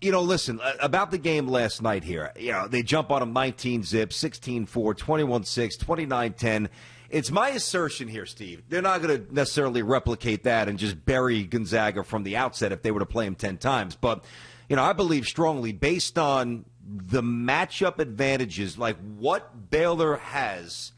Listen, about the game last night here, they jump on them 19-zip, 16-4, 21-6, 29-10. It's my assertion here, Steve. They're not going to necessarily replicate that and just bury Gonzaga from the outset if they were to play him 10 times. But, I believe strongly, based on the matchup advantages, like what Baylor has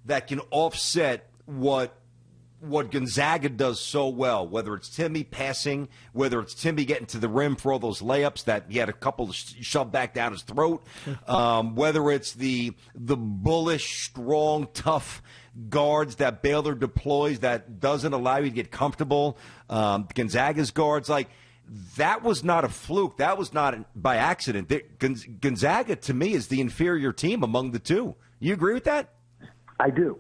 that can offset what Gonzaga does so well, whether it's Timmy passing, whether it's Timmy getting to the rim for all those layups that he had a couple shoved back down his throat, whether it's the bullish, strong, tough guards that Baylor deploys that doesn't allow you to get comfortable, Gonzaga's guards, that was not a fluke. That was not by accident. Gonzaga, to me, is the inferior team among the two. You agree with that? I do.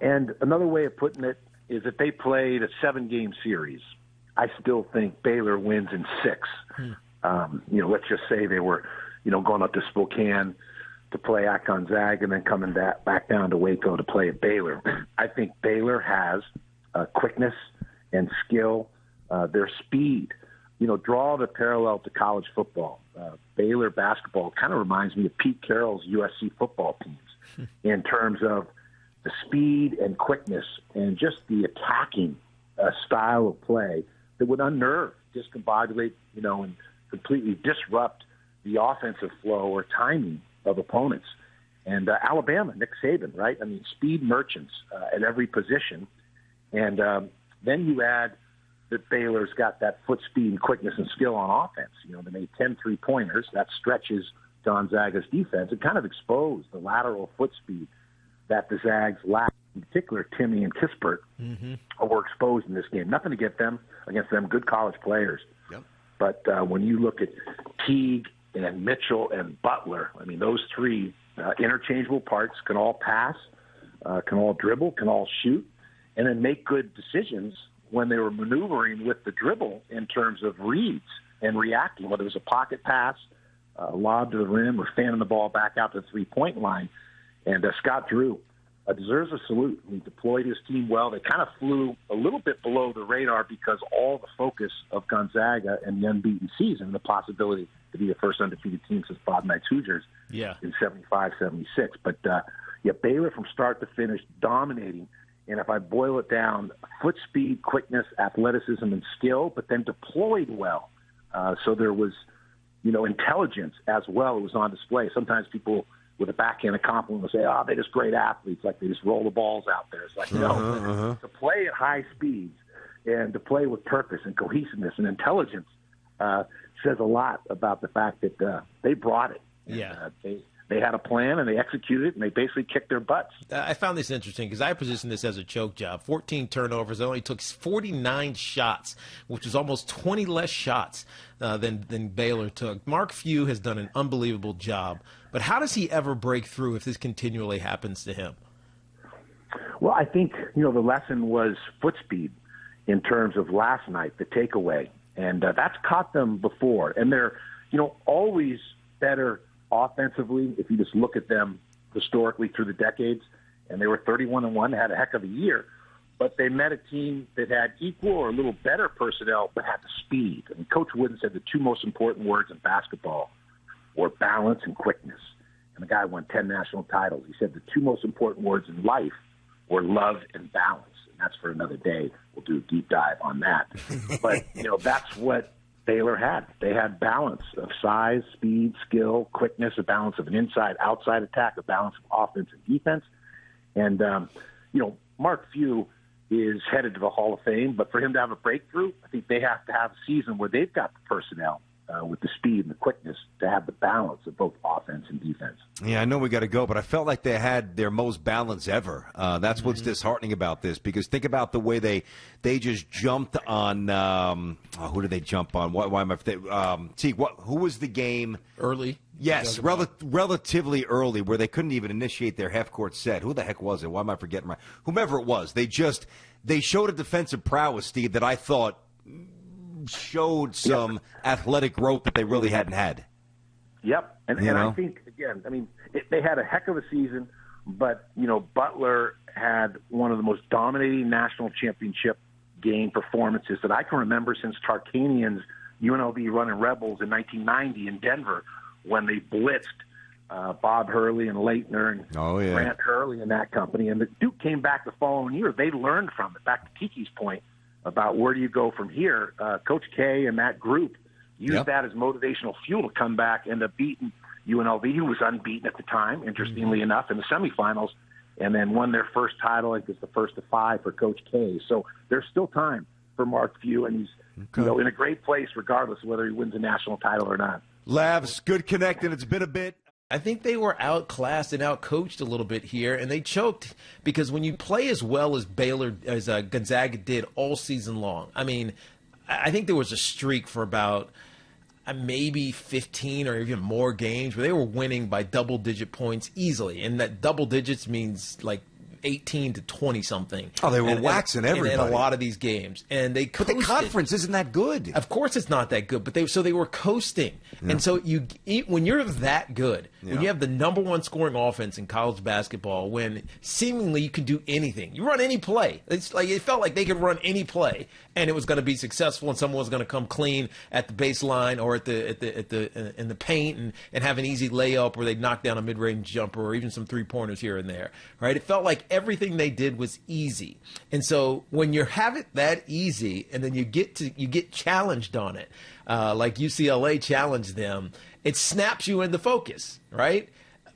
And another way of putting it is that they played a 7-game series. I still think Baylor wins in 6. Let's just say they were, going up to Spokane to play at Gonzaga and then coming back down to Waco to play at Baylor. I think Baylor has quickness and skill, their speed. Draw the parallel to college football. Baylor basketball kind of reminds me of Pete Carroll's USC football teams in terms of the speed and quickness and just the attacking style of play that would unnerve, discombobulate, and completely disrupt the offensive flow or timing of opponents. And Alabama, Nick Saban, right? I mean, speed merchants at every position. And then you add that Baylor's got that foot speed and quickness and skill on offense. They made 10 3-pointers. That stretches Gonzaga's defense. It kind of exposed the lateral foot speed that the Zags lacked. In particular, Timmy and Kispert were exposed in this game. Nothing against them, good college players. Yep. But when you look at Teague and Mitchell and Butler, those three interchangeable parts can all pass, can all dribble, can all shoot, and then make good decisions when they were maneuvering with the dribble in terms of reads and reacting, whether it was a pocket pass, a lob to the rim, or fanning the ball back out to the three-point line. And Scott Drew deserves a salute. He deployed his team well. They kind of flew a little bit below the radar because all the focus of Gonzaga and the unbeaten season, the possibility to be the first undefeated team since Bob Knight's Hoosiers in 75-76. But, Baylor from start to finish dominating. And if I boil it down, foot speed, quickness, athleticism, and skill, but then deployed well. So there was, intelligence as well. It was on display. Sometimes people with a backhanded compliment will say, they're just great athletes, like they just roll the balls out there. It's like, no, to play at high speeds and to play with purpose and cohesiveness and intelligence says a lot about the fact that they brought it. And, they had a plan, and they executed it, and they basically kicked their butts. I found this interesting because I positioned this as a choke job. 14 turnovers. They only took 49 shots, which is almost 20 less shots than Baylor took. Mark Few has done an unbelievable job. But how does he ever break through if this continually happens to him? Well, I think, the lesson was foot speed in terms of last night, the takeaway. And that's caught them before. And they're, always better offensively, if you just look at them historically through the decades, and they were 31-1, had a heck of a year, but they met a team that had equal or a little better personnel, but had the speed. And Coach Wooden said the two most important words in basketball were balance and quickness. And the guy won 10 national titles. He said the two most important words in life were love and balance. And that's for another day. We'll do a deep dive on that. But, that's what Baylor had. They had balance of size, speed, skill, quickness, a balance of an inside-outside attack, a balance of offense and defense. And, Mark Few is headed to the Hall of Fame, but for him to have a breakthrough, I think they have to have a season where they've got the personnel with the speed and the quickness to have the balance of both offense and defense. Yeah, I know we got to go, but I felt like they had their most balance ever. That's what's disheartening about this, because think about the way they just jumped on. Who did they jump on? Why am I? Who was the game early? Yes, relatively early, where they couldn't even initiate their half-court set. Who the heck was it? Why am I forgetting? Whomever it was, they showed a defensive prowess, Steve, that I thought showed some athletic growth that they really hadn't had. Yep. And I think, again, they had a heck of a season, but, Butler had one of the most dominating national championship game performances that I can remember since Tarkanian's UNLV running Rebels in 1990 in Denver when they blitzed Bob Hurley and Leitner and Grant Hurley and that company. And the Duke came back the following year. They learned from it. Back to Tiki's point about where do you go from here, Coach K and that group used that as motivational fuel to come back and to beat UNLV, who was unbeaten at the time, interestingly enough, in the semifinals, and then won their first title. I think it's the first of 5 for Coach K. So there's still time for Mark Few, and he's in a great place regardless of whether he wins a national title or not. Lavs, good connecting. It's been a bit. I think they were outclassed and outcoached a little bit here, and they choked because when you play as well as Gonzaga did all season long, I mean, I think there was a streak for about maybe 15 or even more games where they were winning by double-digit points easily, and that double digits means like 18 to 20 something. Oh, they were waxing everybody in a lot of these games, and they coasted. But the conference isn't that good. Of course, it's not that good. But they were coasting, and so when you're that good, when you have the number one scoring offense in college basketball, when seemingly you can do anything, you run any play. It's like it felt like they could run any play, and it was going to be successful, and someone was going to come clean at the baseline or in the paint and have an easy layup, or they'd knock down a mid-range jumper, or even some three-pointers here and there. Right? It felt like everything they did was easy. And so when you have it that easy and then you get challenged on it, like UCLA challenged them, it snaps you into focus, right?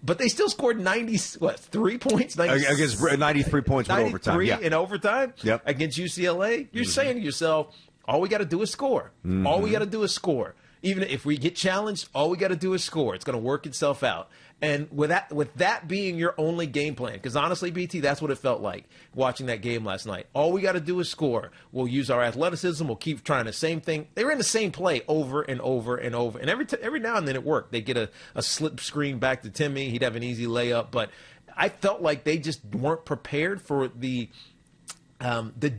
But they still scored 3 points? Against 93 points in overtime. In overtime against UCLA? You're saying to yourself, all we got to do is score. All we got to do is score. Even if we get challenged, all we got to do is score. It's going to work itself out. And with that being your only game plan, because honestly, BT, that's what it felt like watching that game last night. All we got to do is score. We'll use our athleticism. We'll keep trying the same thing. They were in the same play over and over and over. And every now and then it worked. They'd get a slip screen back to Timmy. He'd have an easy layup. But I felt like they just weren't prepared for the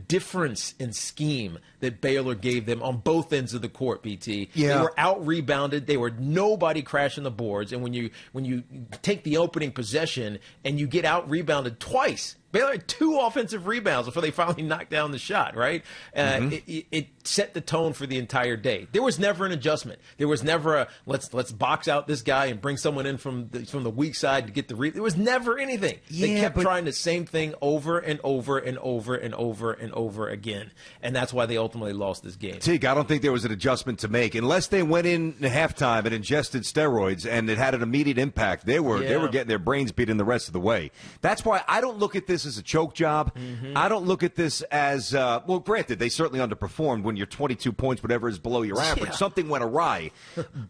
difference in scheme that Baylor gave them on both ends of the court, BT. They were out-rebounded. They were nobody crashing the boards. And when you take the opening possession and you get out-rebounded twice, Baylor had 2 offensive rebounds before they finally knocked down the shot, right? It set the tone for the entire day. There was never an adjustment. There was never a let's box out this guy and bring someone in from the weak side to get the rebound. There was never anything. They kept trying the same thing over and over and over and over and over again, and that's why they ultimately lost this game. Teague, I don't think there was an adjustment to make unless they went in at halftime and ingested steroids, and it had an immediate impact. They were getting their brains beaten the rest of the way. That's why I don't look at this as a choke job. I don't look at this as well, granted, they certainly underperformed when you're 22 points, whatever is below your average. Something went awry.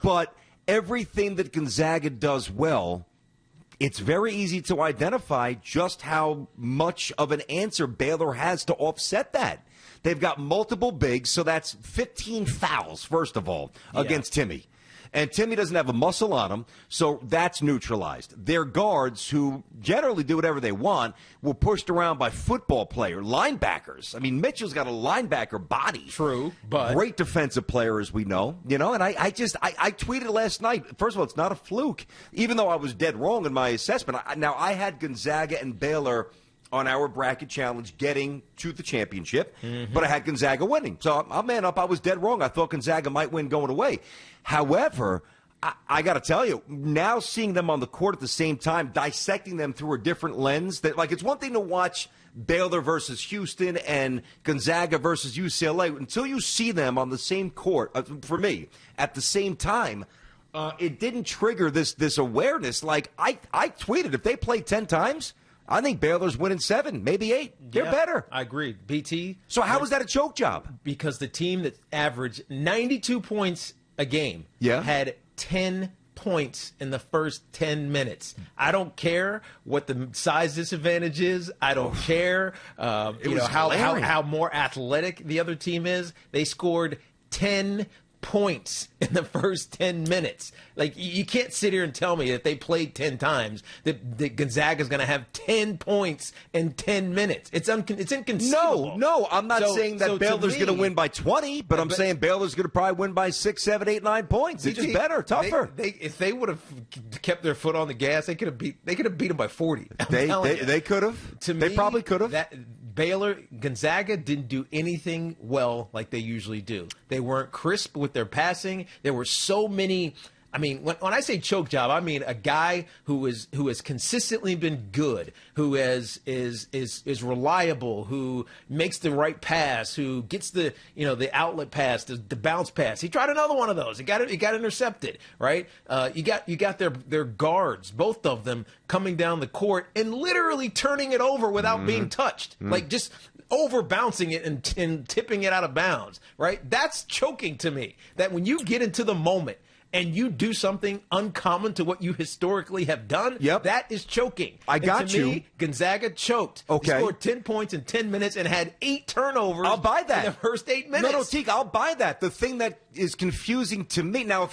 But everything that Gonzaga does well, it's very easy to identify just how much of an answer Baylor has to offset that. They've got multiple bigs, so that's 15 fouls, first of all, against Timmy. And Timmy doesn't have a muscle on him, so that's neutralized. Their guards, who generally do whatever they want, were pushed around by football players, linebackers. I mean, Mitchell's got a linebacker body. True, but great defensive player, as we know. And I tweeted last night. First of all, it's not a fluke, even though I was dead wrong in my assessment. I had Gonzaga and Baylor on our bracket challenge getting to the championship, but I had Gonzaga winning. So I'll man up. I was dead wrong. I thought Gonzaga might win going away. However, I got to tell you, now seeing them on the court at the same time, dissecting them through a different lens, that it's one thing to watch Baylor versus Houston and Gonzaga versus UCLA. Until you see them on the same court, for me, at the same time, it didn't trigger this awareness. Like I tweeted, if they play 10 times, I think Baylor's winning 7, maybe 8. They're better. I agree. BT. So how was that a choke job? Because the team that averaged 92 points a game had 10 points in the first 10 minutes. I don't care what the size disadvantage is. I don't care how more athletic the other team is. They scored 10 points in the first 10 minutes. Like, you can't sit here and tell me that they played 10 times that Gonzaga's going to have 10 points in 10 minutes. It's inconceivable. No, I'm not saying that Baylor's going to win by 20, but I'm saying Baylor's going to probably win by 6, 7, 8, 9 points. It's just better, tougher. If they would have kept their foot on the gas, they could have beat them by 40. They could have. They probably could have. Gonzaga didn't do anything well like they usually do. They weren't crisp with their passing. There were so many. I mean, when I say choke job, I mean a guy who has consistently been good, who is reliable, who makes the right pass, who gets the outlet pass, the bounce pass. He tried another one of those. It got intercepted, right? You got their guards, both of them, coming down the court and literally turning it over without being touched, like just over bouncing it and tipping it out of bounds, right? That's choking to me. That when you get into the moment and you do something uncommon to what you historically have done, that is choking. To me, Gonzaga choked. Okay. They scored 10 points in 10 minutes and had 8 turnovers. I'll buy that. In the first 8 minutes. No, Tiki, I'll buy that. The thing that is confusing to me now,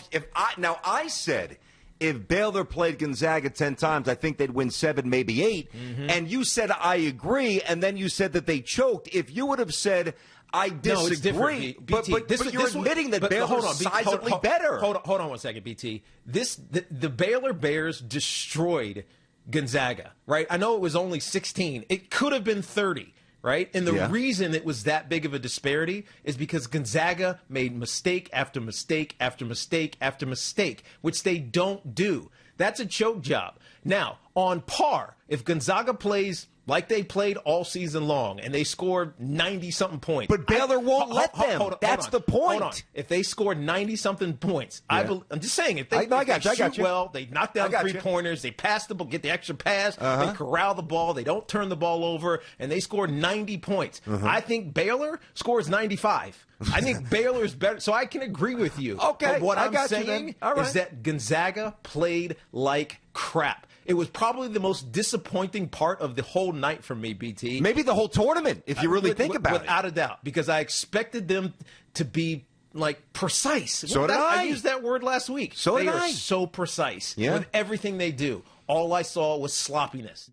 I said if Baylor played Gonzaga 10 times, I think they'd win 7, maybe 8. And you said I agree, and then you said that they choked. If you would have said I disagree, but you're admitting that Baylor's sizably better. Hold on 1 second, BT. The Baylor Bears destroyed Gonzaga, right? I know it was only 16. It could have been 30, right? And the reason it was that big of a disparity is because Gonzaga made mistake after mistake after mistake after mistake, which they don't do. That's a choke job. Now, on par, if Gonzaga plays like they played all season long, and they scored 90-something points. But Baylor won't let them. That's the point. Hold on. If they scored 90-something points, I'm just saying, if they shoot well, they knock down three-pointers, they pass the ball, get the extra pass, they corral the ball, they don't turn the ball over, and they score 90 points. I think Baylor scores 95. I think Baylor's better, so I can agree with you. Okay, but what I'm saying is that Gonzaga played like crap. It was probably the most disappointing part of the whole night for me, BT. Maybe the whole tournament, if you really think about it. Without a doubt, because I expected them to be, like, precise. So did I. I used that word last week. So did I. They are so precise with everything they do. All I saw was sloppiness.